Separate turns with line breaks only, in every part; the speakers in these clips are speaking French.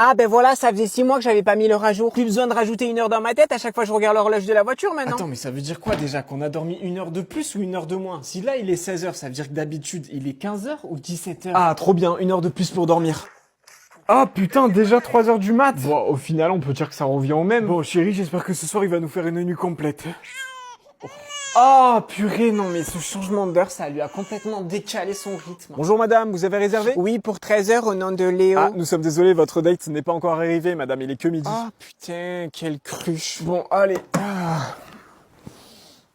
Ah ben voilà, ça faisait 6 mois que j'avais pas mis l'heure à jour. Plus besoin de rajouter 1 heure dans ma tête à chaque fois que je regarde l'horloge de la voiture maintenant.
Attends, mais ça veut dire quoi déjà? Qu'on a dormi 1 heure de plus ou 1 heure de moins? Si là il est 16 heures, ça veut dire que d'habitude il est 15 heures ou 17 heures? Ah, trop bien, 1 heure de plus pour dormir. Ah putain, déjà 3 heures du mat. Bon, au final, on peut dire que ça revient au même. Bon, chérie, j'espère que ce soir il va nous faire une nuit complète. Oh purée, non mais ce changement d'heure, ça lui a complètement décalé son rythme. Bonjour madame, vous avez réservé?
Oui, pour 13 heures au nom de Léo.
Ah, nous sommes désolés, votre date n'est pas encore arrivé, madame, il est que midi.
Ah putain, quelle cruche.
Bon, allez. Ah.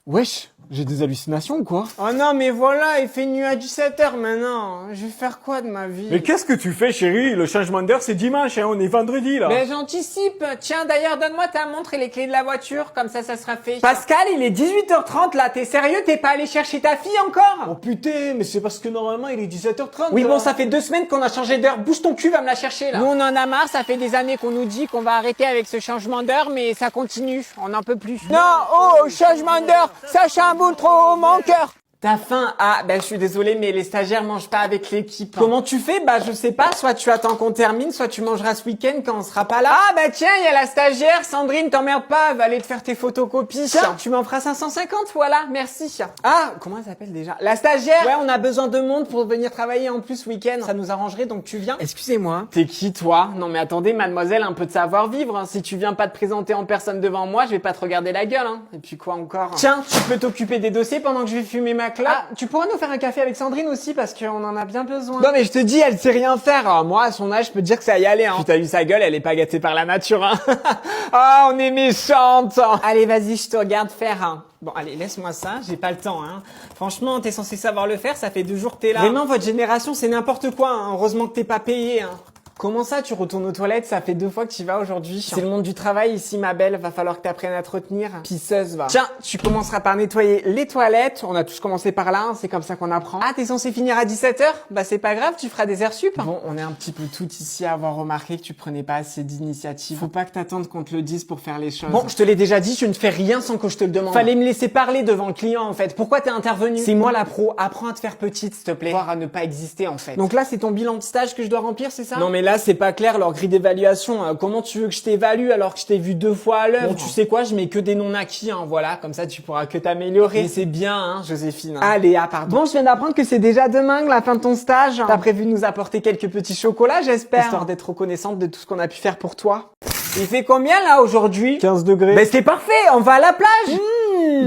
Wesh, j'ai des hallucinations ou quoi?
Oh non mais voilà, il fait nuit à 17 heures maintenant. Je vais faire quoi de ma vie?
Mais qu'est-ce que tu fais, chérie? Le changement d'heure, c'est dimanche, hein, on est vendredi, là.
Mais j'anticipe. Tiens, d'ailleurs, donne-moi ta montre et les clés de la voiture, comme ça sera fait. Pascal, il est 18h30 là, t'es sérieux? T'es pas allé chercher ta fille encore?
Oh putain, mais c'est parce que normalement, il est 17h30.
Oui
là.
bon, ça fait 2 semaines qu'on a changé d'heure. Bouge ton cul, va me la chercher là. Nous on en a marre, ça fait des années qu'on nous dit qu'on va arrêter avec ce changement d'heure, mais ça continue, on n'en peut plus. Non, oh, changement d'heure, ça chamboule trop mon cœur. T'as faim? Ah, ben je suis désolé, mais les stagiaires mangent pas avec l'équipe. Comment tu fais? Bah je sais pas, soit tu attends qu'on termine, soit tu mangeras ce week-end quand on sera pas là. Ah bah tiens, il y a la stagiaire, Sandrine, t'emmerde pas, elle va aller te faire tes photocopies. Tiens, tu m'en feras 550, voilà, merci. Ah, comment elle s'appelle déjà? La stagiaire. Ouais, on a besoin de monde pour venir travailler en plus week-end. Ça nous arrangerait, donc tu viens. Excusez-moi. T'es qui toi? Non mais attendez, mademoiselle, un peu de savoir-vivre. Hein. Si tu viens pas te présenter en personne devant moi, je vais pas te regarder la gueule. Hein. Et puis quoi encore? Tiens, tu peux t'occuper des dossiers pendant que je vais fumer ma clope. Ah, tu pourras nous faire un café avec Sandrine aussi parce qu'on en a bien besoin. Non mais je te dis, elle sait rien faire. Alors, moi, à son âge, je peux te dire que ça y allait. Hein. Tu t'as vu sa gueule, elle est pas gâtée par la nature. Hein. Ah, on est méchante. Allez, vas-y, je te regarde faire. Hein. Bon, allez, laisse-moi ça, j'ai pas le temps, hein. Franchement, t'es censé savoir le faire, ça fait 2 jours que t'es là. Vraiment, votre génération, c'est n'importe quoi, hein. Heureusement que t'es pas payé, hein. Comment ça, tu retournes aux toilettes? Ça fait 2 fois que tu y vas aujourd'hui. C'est le monde du travail ici, ma belle. Va falloir que t'apprennes à te retenir. Pisseuse, va. Tiens, tu commenceras par nettoyer les toilettes. On a tous commencé par là, hein. C'est comme ça qu'on apprend. Ah, t'es censé finir à 17h? Bah, c'est pas grave, tu feras des heures sup. Bon, on est un petit peu toutes ici à avoir remarqué que tu prenais pas assez d'initiative. Faut pas que t'attendes qu'on te le dise pour faire les choses. Bon, je te l'ai déjà dit, tu ne fais rien sans que je te le demande. Fallait me laisser parler devant le client, en fait. Pourquoi t'es intervenu? C'est moi la pro. Apprends à te faire petite, s'il te plaît. Voire à ne pas exister, en fait. Donc là, c'est ton bilan de stage que je dois remplir, c'est ça? Non, mais là, c'est pas clair. Leur grille d'évaluation, comment tu veux que je t'évalue alors que je t'ai vu 2 fois à l'œuvre? Bon, tu sais quoi, je mets que des non acquis, hein, voilà, comme ça tu pourras que t'améliorer. Mais c'est bien, hein, Joséphine. Ah, Léa, pardon. Bon, je viens d'apprendre que c'est déjà demain la fin de ton stage. T'as prévu de nous apporter quelques petits chocolats, j'espère, histoire d'être reconnaissante de tout ce qu'on a pu faire pour toi. Il fait combien là aujourd'hui?
15 degrés.
Ben c'est parfait, on va à la plage.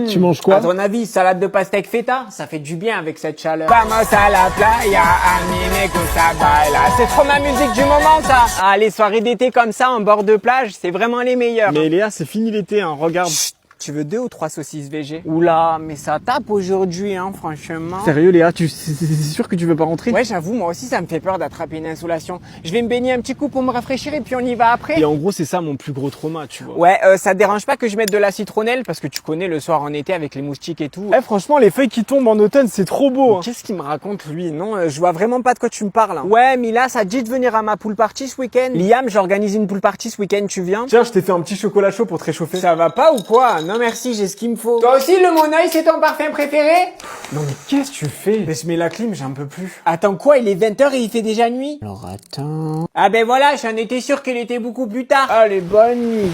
Tu manges quoi?
À ton avis, salade de pastèque feta, ça fait du bien avec cette chaleur. Vamos à la playa, amine que ça baila. C'est trop ma musique du moment ça. Ah, les soirées d'été comme ça en bord de plage, c'est vraiment les meilleures.
Mais Léa, c'est fini l'été, hein, regarde.
Chut, tu veux 2 ou 3 saucisses VG? Oula, mais ça tape aujourd'hui, hein, franchement.
Sérieux Léa, c'est sûr que tu veux pas rentrer?
Ouais, j'avoue, moi aussi ça me fait peur d'attraper une insolation. Je vais me baigner un petit coup pour me rafraîchir et puis on y va après.
Et en gros, c'est ça mon plus gros trauma, tu vois.
Ouais, ça te dérange pas que je mette de la citronnelle parce que tu connais le soir en été avec les moustiques et tout.
Eh, franchement, les feuilles qui tombent en automne, c'est trop beau. Hein.
Qu'est-ce qu'il me raconte lui? Non, je vois vraiment pas de quoi tu me parles. Hein. Ouais, Mila, ça te dit de venir à ma pool party ce week-end? Liam, j'organise une pool party ce week-end, tu viens?
Tiens, je t'ai fait un petit chocolat chaud pour te réchauffer.
Ça va pas ou quoi? Non merci, j'ai ce qu'il me faut. Toi aussi, le Moneuil, c'est ton parfum préféré?
Non mais qu'est-ce que tu fais?
Mais je mets la clim, j'en peux plus. Attends quoi, il est 20h et il fait déjà nuit? Alors attends... Ah ben voilà, j'en étais sûr qu'il était beaucoup plus tard. Allez, bonne nuit.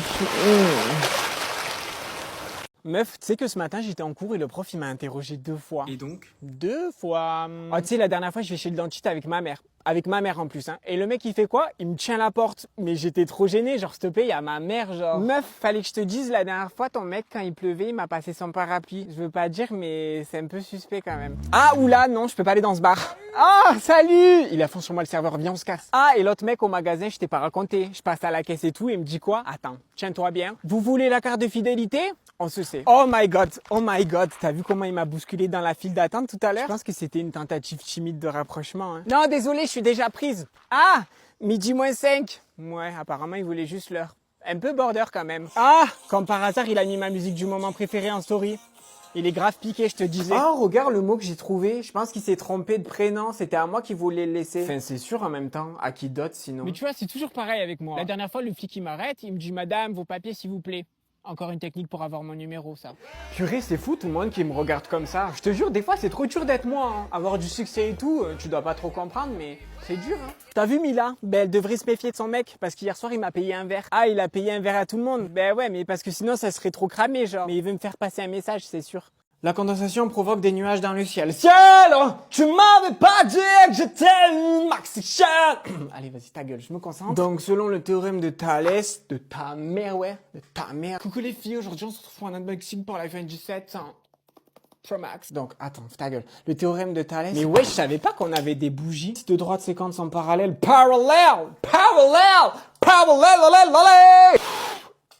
Meuf, tu sais que ce matin j'étais en cours et le prof il m'a interrogé 2 fois.
Et donc?
2 fois. Oh, tu sais, la dernière fois je vais chez le dentiste avec ma mère. Avec ma mère en plus, hein. Et le mec il fait quoi? Il me tient la porte. Mais j'étais trop gêné, genre s'il te plaît, il y a ma mère, genre. Meuf, fallait que je te dise la dernière fois, ton mec quand il pleuvait, il m'a passé son parapluie. Je veux pas dire, mais c'est un peu suspect quand même. Ah, oula, non, je peux pas aller dans ce bar. Ah, salut! Il a fond sur moi le serveur, viens on se casse. Ah, et l'autre mec au magasin, je t'ai pas raconté. Je passe à la caisse et tout, et il me dit quoi? Attends, tiens-toi bien. Vous voulez la carte de fidélité? On se sait. Oh my god, t'as vu comment il m'a bousculé dans la file d'attente tout à l'heure? Je pense que c'était une tentative timide de rapprochement. Hein. Non, désolé, je suis déjà prise. Ah, midi moins 5. Ouais, apparemment, il voulait juste l'heure. Un peu border quand même. Ah, comme par hasard, il a mis ma musique du moment préférée en story. Il est grave piqué, je te disais. Oh, regarde le mot que j'ai trouvé. Je pense qu'il s'est trompé de prénom. C'était à moi qu'il voulait le laisser. Enfin, c'est sûr en même temps. À qui d'autre sinon?
Mais tu vois, c'est toujours pareil avec moi. La dernière fois, le flic, il m'arrête. Il me dit, madame, vos papiers, s'il vous plaît.
Encore une technique pour avoir mon numéro, ça.
Purée, c'est fou tout le monde qui me regarde comme ça. Je te jure, des fois, c'est trop dur d'être moi. Hein. Avoir du succès et tout, tu dois pas trop comprendre, mais c'est dur. Hein.
T'as vu Mila? Ben, elle devrait se méfier de son mec, parce qu'hier soir, il m'a payé un verre. Ah, il a payé un verre à tout le monde. Ben ouais, mais parce que sinon, ça serait trop cramé, genre. Mais il veut me faire passer un message, c'est sûr.
La condensation provoque des nuages dans le ciel. Ciel, tu m'avais pas dit que j'étais une maxi. Allez, vas-y, ta gueule, je me concentre. Donc, selon le théorème de Thalès, de ta mère, ouais, de ta mère. Coucou les filles, aujourd'hui on se retrouve pour un unboxing pour l'iPhone 17 Pro Max. Donc, attends, ta gueule. Le théorème de Thalès.
Mais ouais, je savais pas qu'on avait des bougies.
Si deux droites séquentes sont parallèles, parallèle.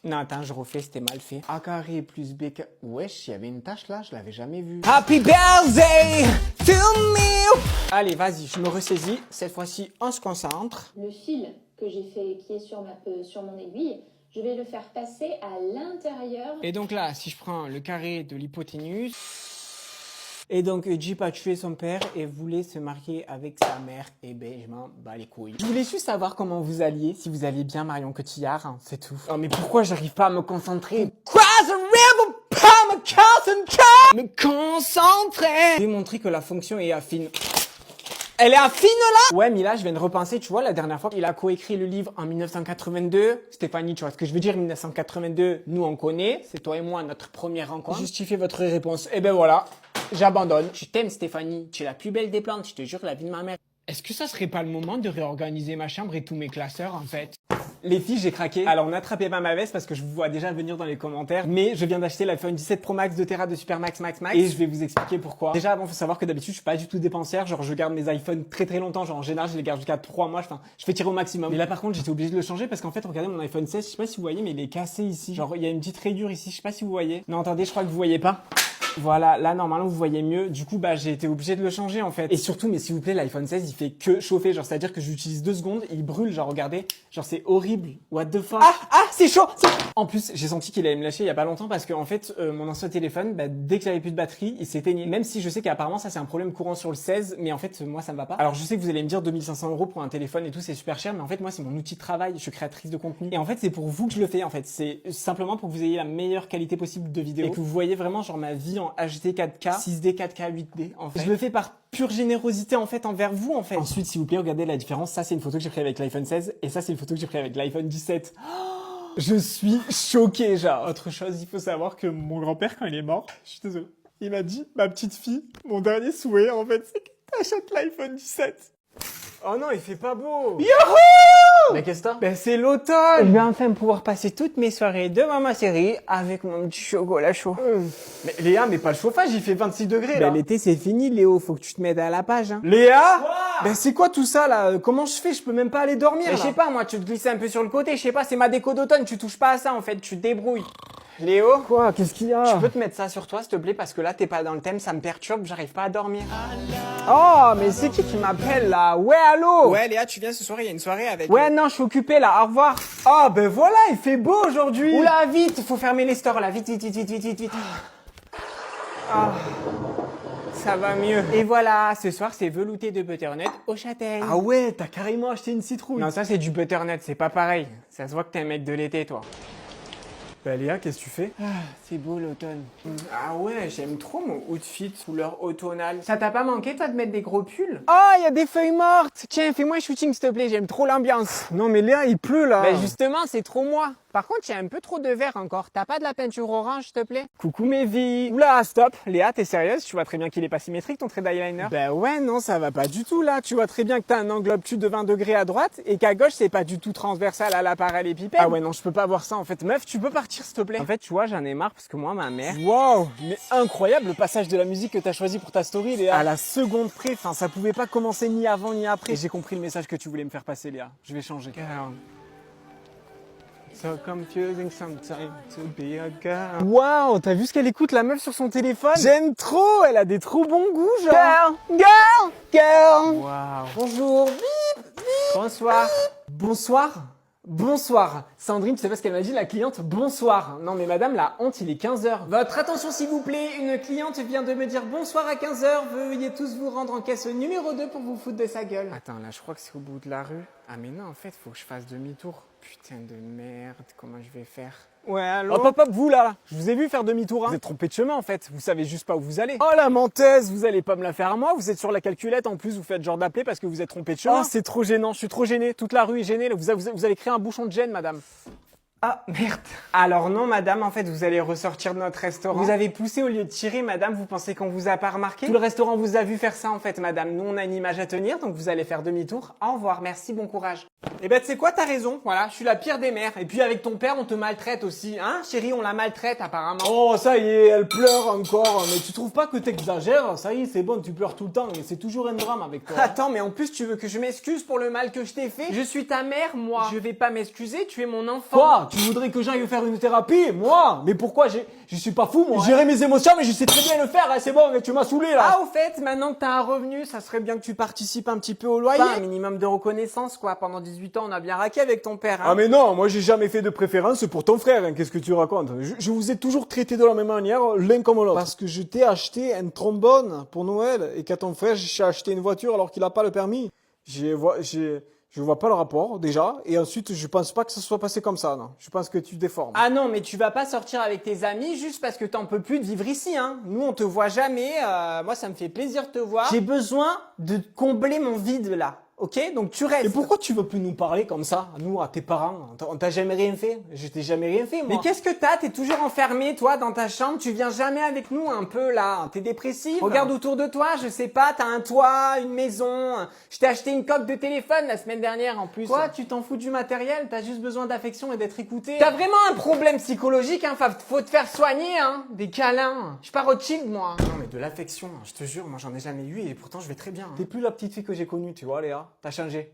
Non, attends, je refais, c'était mal fait.
A carré plus B carré. Wesh, il y avait une tâche là, je l'avais jamais vue.
Happy birthday to me. Allez, vas-y, je me ressaisis. Cette fois-ci, on se concentre.
Le fil que j'ai fait, qui est sur mon aiguille, je vais le faire passer à l'intérieur.
Et donc là, si je prends le carré de l'hypoténuse.
Et donc, Jeep a tué son père et voulait se marier avec sa mère. Et ben, je m'en bats les couilles.
Je voulais juste savoir comment vous alliez, si vous alliez bien Marion Cotillard, hein, c'est tout.
Oh, mais pourquoi j'arrive pas à me concentrer?
Me concentrer.
Démontrer que la fonction est affine.
Elle est affine là.
Ouais, mais là, je viens de repenser, tu vois, la dernière fois, il a coécrit le livre en 1982. Stéphanie, tu vois ce que je veux dire, 1982, nous on connaît. C'est toi et moi, notre première rencontre.
Justifiez votre réponse. Et ben voilà. J'abandonne. Je t'aime Stéphanie, tu es la plus belle des plantes, je te jure la vie de ma mère. Est-ce que ça serait pas le moment de réorganiser ma chambre et tous mes classeurs en fait?
Les filles, j'ai craqué. Alors n'attrapez pas ma veste parce que je vous vois déjà venir dans les commentaires. Mais je viens d'acheter l'iPhone 17 Pro Max 2 Tera de Super Max Max. Et je vais vous expliquer pourquoi. Déjà avant, faut savoir que d'habitude, je suis pas du tout dépensière. Genre, je garde mes iPhones très très longtemps. Genre, en général, je les garde jusqu'à 3 mois. Enfin, je fais tirer au maximum. Mais là, par contre, j'étais obligé de le changer parce qu'en fait, regardez mon iPhone 16. Je sais pas si vous voyez, mais il est cassé ici. Genre, il y a une petite rayure ici. Je sais pas si vous voyez. Non, attendez, je crois que vous voyez pas. Voilà, là normalement vous voyez mieux. Du coup bah j'ai été obligé de le changer en fait. Et surtout, mais s'il vous plaît, l'iPhone 16 il fait que chauffer. Genre c'est à dire que j'utilise 2 secondes, il brûle. Genre regardez, genre c'est horrible. What the fuck.
Ah c'est chaud.
En plus j'ai senti qu'il allait me lâcher il y a pas longtemps parce que en fait mon ancien téléphone, bah, dès que j'avais plus de batterie, il s'éteignait. Même si je sais qu'apparemment ça c'est un problème courant sur le 16, mais en fait moi ça me va pas. Alors je sais que vous allez me dire 2500 € pour un téléphone et tout c'est super cher, mais en fait moi c'est mon outil de travail. Je suis créatrice de contenu et en fait c'est pour vous que je le fais en fait. C'est simplement pour que vous ayez la meilleure qualité possible de vidéo et que vous voyez vraiment genre ma vie en HD 4K. 6D, 4K, 8D en fait. Je le fais par pure générosité en fait envers vous en fait. Ensuite s'il vous plaît regardez la différence. Ça c'est une photo que j'ai prise avec l'iPhone 16 et ça c'est une photo que j'ai prise avec l'iPhone 17. Je suis choqué genre. Autre chose, il faut savoir que mon grand-père quand il est mort, je suis désolé, il m'a dit ma petite fille, mon dernier souhait en fait c'est que t'achètes l'iPhone 17. Oh non, il fait pas beau.
Youhou!
Mais qu'est-ce que t'as?
Ben c'est l'automne. Je vais enfin pouvoir passer toutes mes soirées devant ma série avec mon petit chocolat chaud.
Mais Léa, mais pas le chauffage, il fait 26 degrés là.
Ben l'été c'est fini Léo, faut que tu te mettes à la page hein.
Léa? Ben c'est quoi tout ça là? Comment je fais? Je peux même pas aller dormir
Mais
là.
je sais pas moi, tu te glisses un peu sur le côté, je sais pas, c'est ma déco d'automne, tu touches pas à ça en fait, tu te débrouilles. Léo?
Quoi? Qu'est-ce qu'il y a?
Tu peux te mettre ça sur toi s'il te plaît parce que là t'es pas dans le thème, ça me perturbe, j'arrive pas à dormir.
Oh, mais c'est qui m'appelle là? Ouais, allô?
Ouais Léa, tu viens ce soir, il y a une soirée avec...
Ouais, non, je suis occupé là, au revoir. Ah, ben voilà, il fait beau aujourd'hui.
Oula, vite, faut fermer les stores là, vite, vite, vite, vite, vite, vite, vite. Ah, ça va mieux. Et voilà, ce soir c'est velouté de butternut au châtaigne.
Ah ouais, t'as carrément acheté une citrouille.
Non, ça c'est du butternut, c'est pas pareil. Ça se voit que t'es un mec de l'été toi.
Bah Léa, qu'est-ce que tu fais?
Ah, c'est beau l'automne. Ah ouais, j'aime trop mon outfit couleur automnale. Ça t'a pas manqué toi de mettre des gros pulls? Oh, il y a des feuilles mortes. Tiens, fais-moi un shooting s'il te plaît, j'aime trop l'ambiance.
Non mais Léa, il pleut là.
Ben justement, c'est trop moi. Par contre, il y a un peu trop de vert encore. T'as pas de la peinture orange, s'il te plaît?
Coucou mes vies. Oula, stop. Léa, t'es sérieuse? Tu vois très bien qu'il est pas symétrique ton trait d'eyeliner.
Ben ouais, non, ça va pas du tout là. Tu vois très bien que t'as un angle obtus de 20 degrés à droite et qu'à gauche, c'est pas du tout transversal à la parallépipède.
Ah ouais, non, je peux pas voir ça en fait. Meuf, tu peux partir s'il te plaît?
En fait, tu vois, j'en ai marre parce que moi, ma mère...
Wow, mais incroyable le passage de la musique que t'as choisi pour ta story, Léa. À la seconde près, enfin, ça pouvait pas commencer ni avant ni après. Et j'ai compris le message que tu voulais me faire passer, Léa. Je vais changer.
So confusing sometimes to be a girl.
Waouh, t'as vu ce qu'elle écoute la meuf sur son téléphone? J'aime trop, elle a des trop bons goûts, genre.
Girl.
Waouh.
Bonjour. Bonsoir.
Bonsoir. Bonsoir. Sandrine, tu sais pas ce qu'elle m'a dit, la cliente? Bonsoir. Non mais madame, la honte, il est 15h.
Votre attention s'il vous plaît, une cliente vient de me dire bonsoir à 15h. Veuillez tous vous rendre en caisse numéro 2 pour vous foutre de sa gueule.
Attends, là je crois que c'est au bout de la rue. Ah mais non, en fait, faut que je fasse demi-tour.
Putain de merde, comment je vais faire? Ouais, alors.
Hop, hop, hop, vous là, je vous ai vu faire demi-tour, hein. Vous êtes trompé de chemin en fait, vous savez juste pas où vous allez. Oh la menteuse, vous allez pas me la faire à moi, vous êtes sur la calculette en plus, vous faites genre d'appeler parce que vous êtes trompé de chemin. Oh, c'est trop gênant, je suis trop gêné, toute la rue est gênée, vous allez créer un bouchon de gêne, madame.
Ah, merde. Alors non, madame, en fait, vous allez ressortir de notre restaurant. Vous avez poussé au lieu de tirer, madame, vous pensez qu'on vous a pas remarqué? Tout le restaurant vous a vu faire ça, en fait, madame. Nous, on a une image à tenir, donc vous allez faire demi-tour. Au revoir, merci, bon courage. Eh ben, tu sais quoi, t'as raison, voilà, je suis la pire des mères. Et puis, avec ton père, on te maltraite aussi, hein, chérie, on la maltraite, apparemment.
Oh, ça y est, elle pleure encore, mais tu trouves pas que t'exagères? Ça y est, c'est bon, tu pleures tout le temps, et c'est toujours un drame avec toi.
Attends, mais en plus, tu veux que je m'excuse pour le mal que je t'ai fait? Je suis ta mère, moi. Je vais pas m'excuser, tu es mon enfant.
Quoi? Tu voudrais que j'aille faire une thérapie? Moi? Mais pourquoi? Je suis pas fou, moi. Gérer mes émotions, mais je sais très bien le faire, hein, c'est bon, mais tu m'as saoulé, là.
Ah, au fait, maintenant que t'as un revenu, ça serait bien que tu participes un petit peu au loyer. Enfin, un minimum de reconnaissance, quoi. Pendant 18 ans, on a bien raqué avec ton père, hein.
Ah mais non, moi j'ai jamais fait de préférence pour ton frère, hein. Qu'est-ce que tu racontes? Je vous ai toujours traité de la même manière, l'un comme l'autre. Parce que je t'ai acheté un trombone pour Noël, et qu'à ton frère, j'ai acheté une voiture alors qu'il a pas le permis. Je vois pas le rapport, déjà, et ensuite, je pense pas que ça soit passé comme ça, non. Je pense que tu déformes.
Ah non, mais tu vas pas sortir avec tes amis juste parce que t'en peux plus de vivre ici, hein. Nous, on te voit jamais, moi, ça me fait plaisir de te voir. J'ai besoin de combler mon vide, là. Ok, donc tu restes.
Et pourquoi tu veux plus nous parler comme ça, nous, à tes parents? On t'a jamais rien fait? Je t'ai jamais rien fait, moi.
Mais qu'est-ce que t'as? T'es toujours enfermé, toi, dans ta chambre. Tu viens jamais avec nous, un peu, là. T'es dépressif. Regarde autour de toi, je sais pas, t'as un toit, une maison. Je t'ai acheté une coque de téléphone la semaine dernière, en plus. Quoi? Tu t'en fous du matériel? T'as juste besoin d'affection et d'être écouté. T'as vraiment un problème psychologique, hein. Faut te faire soigner, hein. Des câlins. Je suis pas Rothschild, moi.
Non, mais de l'affection, je te jure, moi, j'en ai jamais eu et pourtant, je vais très bien. T'es plus la petite fille que j'ai connue, tu vois, Léa. T'as changé.